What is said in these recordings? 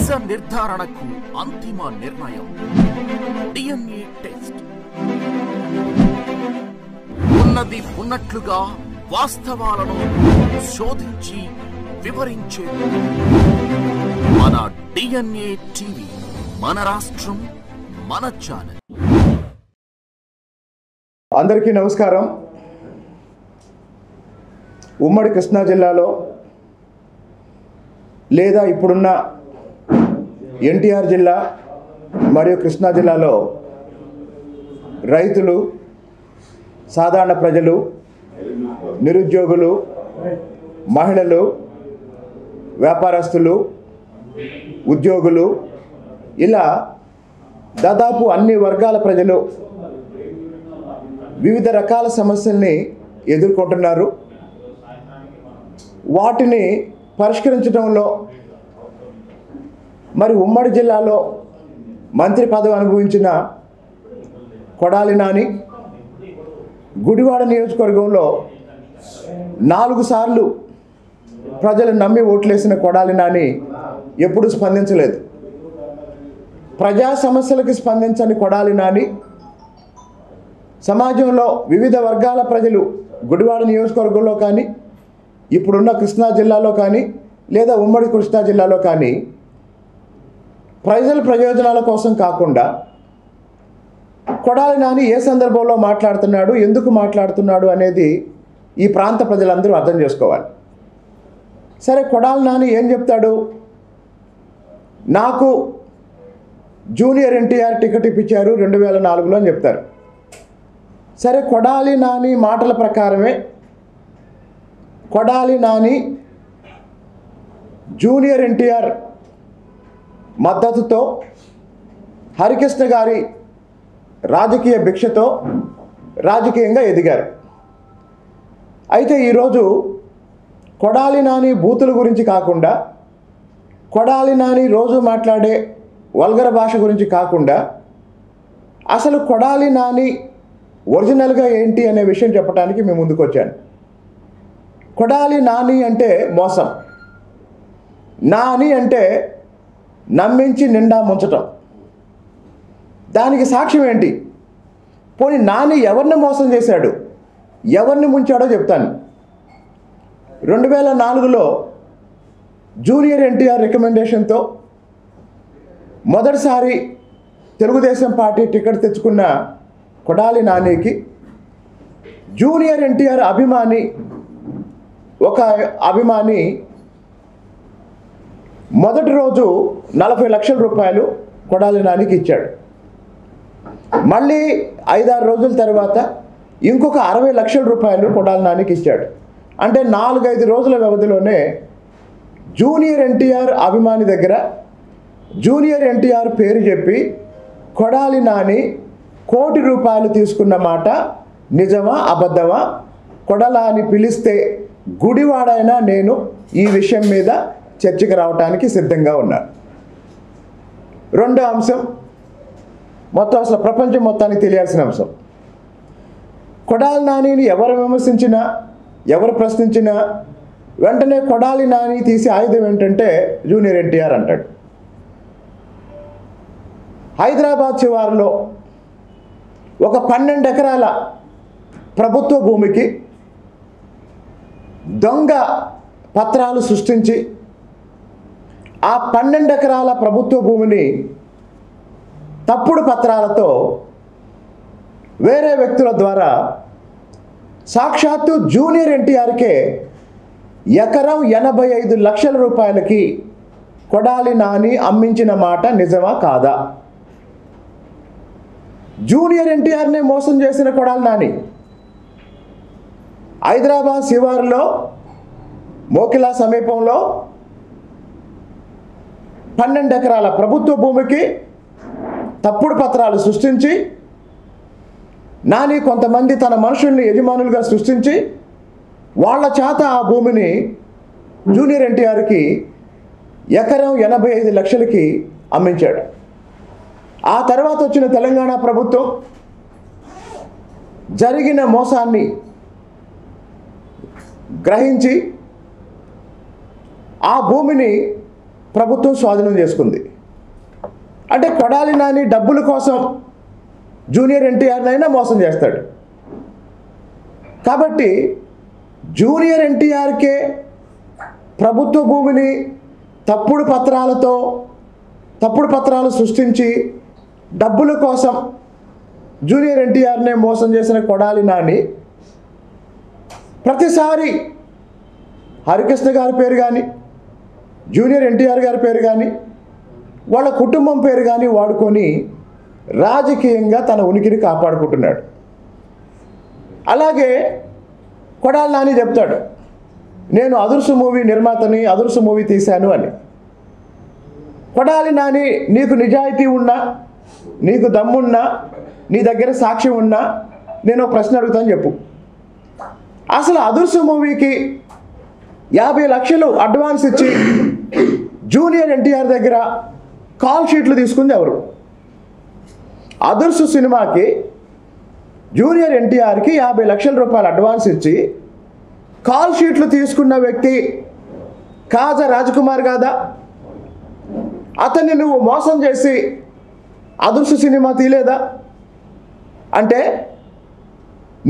నిజ నిర్ధారణకు అంతిమ నిర్ణయం డిఎన్ఏ టెస్ట్. ఉన్నది ఉన్నట్లుగా వాస్తవాలను శోధించి వివరించే మన డిఎన్ఏ టీవీ, మన రాష్ట్రం, మన ఛానల్. అందరికీ నమస్కారం. ఉమ్మడి కృష్ణా జిల్లాలో లేదా ఇప్పుడున్న ఎన్టీఆర్ జిల్లా మరియు కృష్ణా జిల్లాలో రైతులు, సాధారణ ప్రజలు, నిరుద్యోగులు, మహిళలు, వ్యాపారస్తులు, ఉద్యోగులు, ఇలా దాదాపు అన్ని వర్గాల ప్రజలు వివిధ రకాల సమస్యల్ని ఎదుర్కొంటున్నారు. వాటిని పరిష్కరించడంలో మరి ఉమ్మడి జిల్లాలో మంత్రి పదవి అనుభవించిన కొడాలి నాని గుడివాడ నియోజకవర్గంలో 4 సార్లు ప్రజలు నమ్మి ఓట్లేసిన కొడాలి నాని ఎప్పుడూ స్పందించలేదు. ప్రజా సమస్యలకు స్పందించని కొడాలి నాని సమాజంలో వివిధ వర్గాల ప్రజలు గుడివాడ నియోజకవర్గంలో కానీ, ఇప్పుడున్న కృష్ణా జిల్లాలో కానీ, లేదా ఉమ్మడి కృష్ణా జిల్లాలో కానీ ప్రజల ప్రయోజనాల కోసం కాకుండా కొడాలి నాని ఏ సందర్భంలో మాట్లాడుతున్నాడు, ఎందుకు మాట్లాడుతున్నాడు అనేది ఈ ప్రాంత ప్రజలందరూ అర్థం చేసుకోవాలి. సరే, కొడాలి నాని ఏం చెప్తాడు? నాకు జూనియర్ ఎన్టీఆర్ టికెట్ ఇప్పించారు 2004లో అని చెప్తారు. సరే, కొడాలి నాని మాటల ప్రకారమే కొడాలి నాని జూనియర్ ఎన్టీఆర్ మద్దతుతో హరికృష్ణ గారి రాజకీయ భిక్షతో రాజకీయంగా ఎదిగారు. అయితే ఈరోజు కొడాలి నాని బూతుల గురించి కాకుండా, కొడాలి నాని రోజు మాట్లాడే వల్గర్ భాష గురించి కాకుండా, అసలు కొడాలి నాని ఒరిజినల్గా ఏంటి అనే విషయం చెప్పడానికి మేము ముందుకు వచ్చాను. కొడాలి నాని అంటే మోసం, నాని అంటే నమ్మించి నిండా ముంచటం. దానికి సాక్ష్యం ఏంటి? పోనీ నాని ఎవరిని మోసం చేశాడు, ఎవరిని ముంచాడో చెప్తాను. 2004లో జూనియర్ ఎన్టీఆర్ రికమెండేషన్తో మొదటిసారి తెలుగుదేశం పార్టీ టికెట్ తెచ్చుకున్న కొడాలి నానికి జూనియర్ ఎన్టీఆర్ అభిమాని, ఒక అభిమాని మొదటి రోజు 40 లక్షల రూపాయలు కొడాలి నానికి ఇచ్చాడు. మళ్ళీ 5-6 రోజుల తర్వాత ఇంకొక 60 లక్షల రూపాయలు కొడాలి నానికి ఇచ్చాడు. అంటే 4-5 రోజుల వ్యవధిలోనే జూనియర్ ఎన్టీఆర్ అభిమాని దగ్గర జూనియర్ ఎన్టీఆర్ పేరు చెప్పి కొడాలి నాని ₹1 కోటి తీసుకున్న మాట నిజమా అబద్ధమా? కొడాలని పిలిస్తే గుడివాడైనా నేను ఈ విషయం మీద చర్చకు రావడానికి సిద్ధంగా ఉన్నాను. రెండో అంశం, మొత్తం అసలు ప్రపంచం మొత్తానికి తెలియాల్సిన అంశం. కొడాలి నానిని ఎవరు విమర్శించినా, ఎవరు ప్రశ్నించినా వెంటనే కొడాలి నాని తీసే ఆయుధం ఏంటంటే జూనియర్ ఎన్టీఆర్ అంటాడు. హైదరాబాద్ శివారులో ఒక 12 ఎకరాల ప్రభుత్వ భూమికి దొంగ పత్రాలు సృష్టించి ఆ 12 ఎకరాల ప్రభుత్వ భూమిని తప్పుడు పత్రాలతో వేరే వ్యక్తుల ద్వారా సాక్షాత్తు జూనియర్ ఎన్టీఆర్కే ఎకరం 85 లక్షల రూపాయలకి కొడాలి నాని అమ్మించిన మాట నిజమా కాదా? జూనియర్ ఎన్టీఆర్నే మోసం చేసిన కొడాలి నాని హైదరాబాద్ శివారులో మోకిలా సమీపంలో 12 ఎకరాల ప్రభుత్వ భూమికి తప్పుడు పత్రాలు సృష్టించి, నాని కొంతమంది తన మనుషుల్ని యజమానులుగా సృష్టించి వాళ్ళ చేత ఆ భూమిని జూనియర్ ఎన్టీఆర్కి ఎకరం 85 లక్షలకి అమ్మించాడు. ఆ తర్వాత వచ్చిన తెలంగాణ ప్రభుత్వం జరిగిన మోసాన్ని గ్రహించి ఆ భూమిని ప్రభుత్వం స్వాధీనం చేసుకుంది. అంటే కొడాలి నాని డబ్బుల కోసం జూనియర్ ఎన్టీఆర్నైనా మోసం చేస్తాడు. కాబట్టి జూనియర్ ఎన్టీఆర్కే ప్రభుత్వ భూమిని తప్పుడు పత్రాలు సృష్టించి డబ్బుల కోసం జూనియర్ ఎన్టీఆర్నే మోసం చేసిన కొడాలి నాని ప్రతిసారి హరికృష్ణ గారి పేరు కానీ, జూనియర్ ఎన్టీఆర్ గారి పేరు కానీ, వాళ్ళ కుటుంబం పేరు కానీ వాడుకొని రాజకీయంగా తన ఉనికిని కాపాడుకుంటున్నాడు. అలాగే కొడాలి నాని చెప్తాడు, నేను అదుర్సు మూవీ నిర్మాతని, అదుర్సు మూవీ తీశాను అని. కొడాలి నాని, నీకు నిజాయితీ ఉన్నా, నీకు దమ్మున్నా, నీ దగ్గర సాక్ష్యం ఉన్నా నేను ఒక ప్రశ్న అడుగుతాను, చెప్పు. అసలు అదుర్సు మూవీకి 50 లక్షలు అడ్వాన్స్ ఇచ్చి జూనియర్ ఎన్టీఆర్ దగ్గర కాల్ షీట్లు తీసుకుంది ఎవరు? అదుర్సు సినిమాకి జూనియర్ ఎన్టీఆర్కి 50 లక్షల రూపాయలు అడ్వాన్స్ ఇచ్చి కాల్ షీట్లు తీసుకున్న వ్యక్తి కాజా రాజకుమార్ కాదా? అతన్ని నువ్వు మోసం చేసి అదుర్సు సినిమా తీయలేదా? అంటే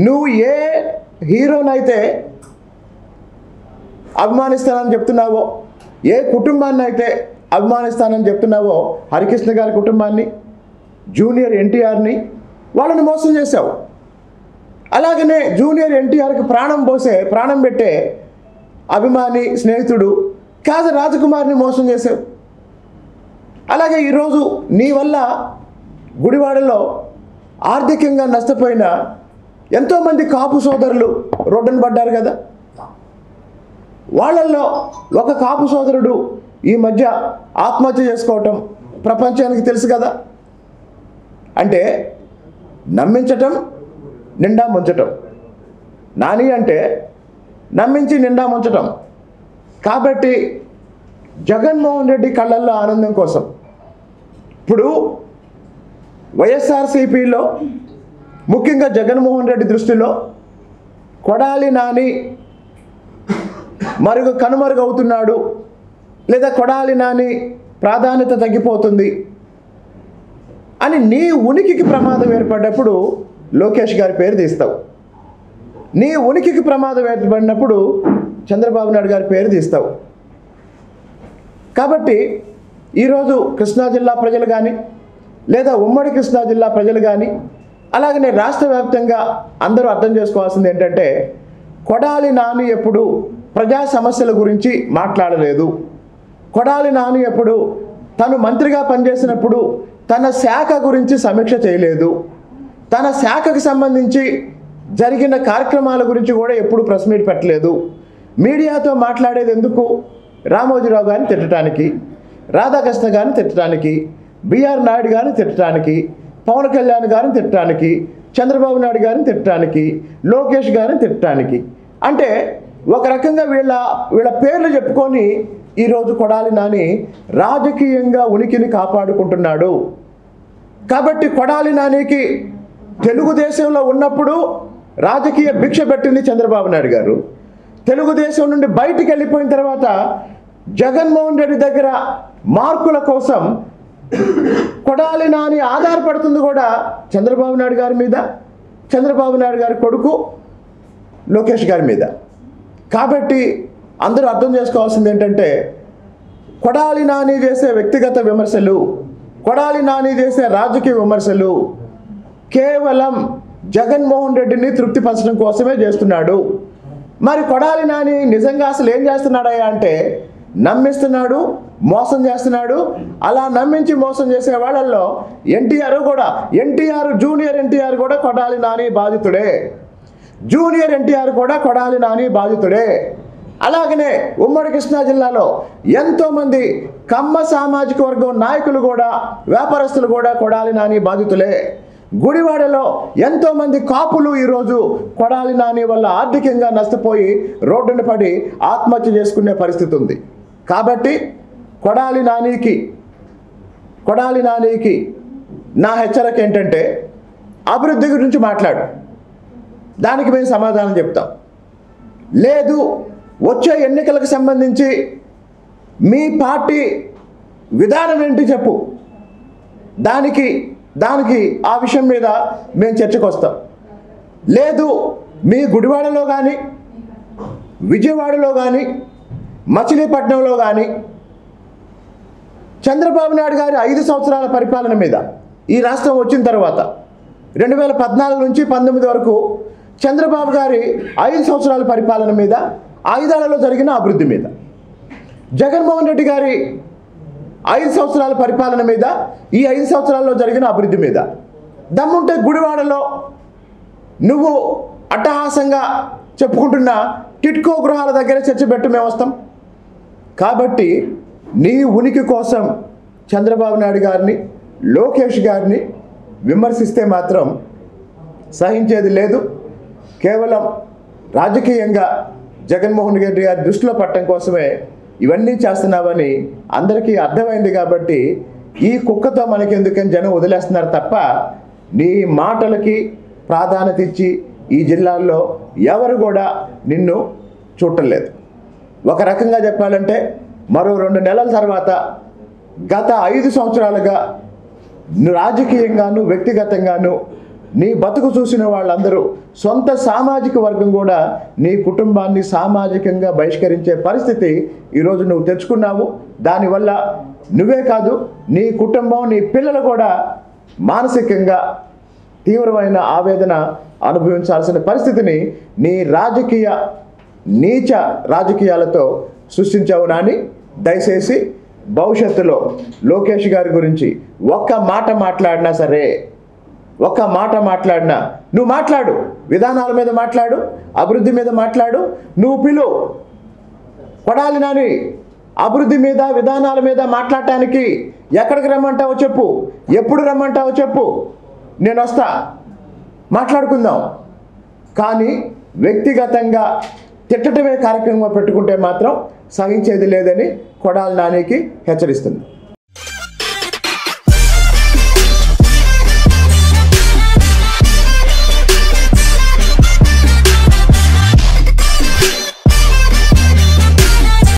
నువ్వు ఏ హీరోనైతే అభిమానిస్తానని చెప్తున్నావో, ఏ కుటుంబాన్ని అయితే అభిమానిస్తానని చెప్తున్నావో, హరికృష్ణ గారి కుటుంబాన్ని, జూనియర్ ఎన్టీఆర్ని, వాళ్ళని మోసం చేశావు. అలాగనే జూనియర్ ఎన్టీఆర్కి ప్రాణం పెట్టే అభిమాని, స్నేహితుడు కాజా రాజకుమార్ని మోసం చేశావు. అలాగే ఈరోజు నీ వల్ల గుడివాడలో ఆర్థికంగా నష్టపోయిన ఎంతోమంది కాపు సోదరులు రోడ్డున పడ్డారు కదా. వాళ్ళల్లో ఒక కాపు సోదరుడు ఈ మధ్య ఆత్మహత్య చేసుకోవటం ప్రపంచానికి తెలుసు కదా. అంటే నమ్మించటం, నిండా ముంచటం. నాని అంటే నమ్మించి నిండా ముంచటం. కాబట్టి జగన్మోహన్ రెడ్డి కళ్ళల్లో ఆనందం కోసం ఇప్పుడు వైఎస్ఆర్సీపీలో ముఖ్యంగా జగన్మోహన్ రెడ్డి దృష్టిలో కొడాలి నాని కనుమరుగవుతున్నాడు, లేదా కొడాలి నాని ప్రాధాన్యత తగ్గిపోతుంది అని నీ ఉనికికి ప్రమాదం ఏర్పడినప్పుడు లోకేష్ గారి పేరు తీస్తావు. నీ ఉనికికి ప్రమాదం ఏర్పడినప్పుడు చంద్రబాబు నాయుడు గారి పేరు తీస్తావు. కాబట్టి ఈరోజు కృష్ణా జిల్లా ప్రజలు కానీ, లేదా ఉమ్మడి కృష్ణా జిల్లా ప్రజలు కానీ, అలాగనే రాష్ట్ర వ్యాప్తంగా అందరూ అర్థం చేసుకోవాల్సింది ఏంటంటే, కొడాలి నాని ఎప్పుడు ప్రజా సమస్యల గురించి మాట్లాడలేదు. కొడాలి నాని ఎప్పుడు తను మంత్రిగా పనిచేసినప్పుడు తన శాఖ గురించి సమీక్ష చేయలేదు. తన శాఖకు సంబంధించి జరిగిన కార్యక్రమాల గురించి కూడా ఎప్పుడు ప్రెస్ మీట్ పెట్టలేదు. మీడియాతో మాట్లాడేది ఎందుకు? రామోజీరావు గారిని తిట్టడానికి, రాధాకృష్ణ గారిని తిట్టడానికి, బిఆర్ నాయుడు గారిని తిట్టడానికి, పవన్ కళ్యాణ్ గారిని తిట్టడానికి, చంద్రబాబు నాయుడు గారిని తిట్టడానికి, లోకేష్ గారిని తిట్టడానికి. అంటే ఒక రకంగా వీళ్ళ పేర్లు చెప్పుకొని ఈరోజు కొడాలి నాని రాజకీయంగా ఉనికిని కాపాడుకుంటున్నాడు. కాబట్టి కొడాలి నానికి తెలుగుదేశంలో ఉన్నప్పుడు రాజకీయ భిక్ష పెట్టింది చంద్రబాబు నాయుడు గారు. తెలుగుదేశం నుండి బయటికి వెళ్ళిపోయిన తర్వాత జగన్మోహన్ రెడ్డి దగ్గర మార్కుల కోసం కొడాలి నాని ఆధారపడుతుంది కూడా చంద్రబాబు నాయుడు గారి మీద, చంద్రబాబు నాయుడు గారి కొడుకు లోకేష్ గారి మీద. కాబట్టి అందరూ అర్థం చేసుకోవాల్సింది ఏంటంటే, కొడాలి నాని చేసే వ్యక్తిగత విమర్శలు, కొడాలి నాని చేసే రాజకీయ విమర్శలు కేవలం జగన్మోహన్ రెడ్డిని తృప్తిపరచడం కోసమే చేస్తున్నాడు. మరి కొడాలి నాని నిజంగా అసలు ఏం చేస్తున్నాడయ్యా అంటే, నమ్మిస్తున్నాడు, మోసం చేస్తున్నాడు. అలా నమ్మించి మోసం చేసే వాళ్ళల్లో జూనియర్ ఎన్టీఆర్ కూడా కొడాలి నాని బాధితుడే. జూనియర్ ఎన్టీఆర్ కూడా కొడాలి నాని బాధితుడే. అలాగనే ఉమ్మడి కృష్ణా జిల్లాలో ఎంతోమంది కమ్మ సామాజిక వర్గం నాయకులు కూడా, వ్యాపారస్తులు కూడా కొడాలి నాని బాధితులే. గుడివాడలో ఎంతోమంది కాపులు ఈరోజు కొడాలి నాని వల్ల ఆర్థికంగా నష్టపోయి రోడ్డున పడి ఆత్మహత్య చేసుకునే పరిస్థితి ఉంది. కాబట్టి కొడాలి నానికి నా హెచ్చరిక ఏంటంటే, అభివృద్ధి గురించి మాట్లాడు, దానికి మేము సమాధానం చెప్తాం. లేదు వచ్చే ఎన్నికలకు సంబంధించి మీ పార్టీ విధానం ఏంటి చెప్పు, దానికి ఆ విషయం మీద మేము చర్చకు వస్తాం. లేదు మీ గుడివాడలో కానీ, విజయవాడలో కానీ, మచిలీపట్నంలో కానీ చంద్రబాబు నాయుడు గారి 5 సంవత్సరాల పరిపాలన మీద ఈ రాష్ట్రం వచ్చిన తర్వాత 2014 నుంచి 19 వరకు చంద్రబాబు గారి 5 సంవత్సరాల పరిపాలన మీద, 5 ఏళ్లలో జరిగిన అభివృద్ధి మీద, జగన్మోహన్ రెడ్డి గారి 5 సంవత్సరాల పరిపాలన మీద, ఈ 5 సంవత్సరాల్లో జరిగిన అభివృద్ధి మీద దమ్ముంటే గుడివాడలో నువ్వు అట్టహాసంగా చెప్పుకుంటున్న టిట్కో గృహాల దగ్గర చర్చ పెట్టు, మేము వస్తాం. కాబట్టి నీ ఉనికి కోసం చంద్రబాబు నాయుడు గారిని, లోకేష్ గారిని విమర్శిస్తే మాత్రం సహించేది లేదు. కేవలం రాజకీయంగా జగన్మోహన్ రెడ్డి గారి దృష్టిలో పట్టడం కోసమే ఇవన్నీ చేస్తున్నావని అందరికీ అర్థమైంది. కాబట్టి ఈ కుక్కతో మనకెందుకని జనం వదిలేస్తున్నారు తప్ప నీ మాటలకి ప్రాధాన్యత ఇచ్చి ఈ జిల్లాల్లో ఎవరు కూడా నిన్ను చూడటం లేదు. ఒక రకంగా చెప్పాలంటే మరో 2 నెలల తర్వాత గత 5 సంవత్సరాలుగా రాజకీయంగాను వ్యక్తిగతంగాను నీ బతుకు చూసిన వాళ్ళందరూ సొంత సామాజిక వర్గం కూడా నీ కుటుంబాన్ని సామాజికంగా బహిష్కరించే పరిస్థితి ఈరోజు నువ్వు తెచ్చుకున్నావు. దానివల్ల నువ్వే కాదు, నీ కుటుంబం, నీ పిల్లలు కూడా మానసికంగా తీవ్రమైన ఆవేదన అనుభవించాల్సిన పరిస్థితిని నీ రాజకీయ నీచ రాజకీయాలతో సృష్టించావు. నాని దయచేసి భవిష్యత్తులో లోకేష్ గారి గురించి ఒక్క మాట మాట్లాడినా సరే, ఒక్క మాట మాట్లాడినా, నువ్వు మాట్లాడు, విధానాల మీద మాట్లాడు, అభివృద్ధి మీద మాట్లాడు, నువ్వు పిలు కొడాలి నాని. అభివృద్ధి మీద, విధానాల మీద మాట్లాడటానికి ఎక్కడికి రమ్మంటావో చెప్పు, ఎప్పుడు రమ్మంటావో చెప్పు, నేను వస్తా, మాట్లాడుకుందాం. కానీ వ్యక్తిగతంగా తిట్టడమే కార్యక్రమంగా పెట్టుకుంటే మాత్రం సహించేది లేదని కొడాలి నానికి హెచ్చరిస్తుంది.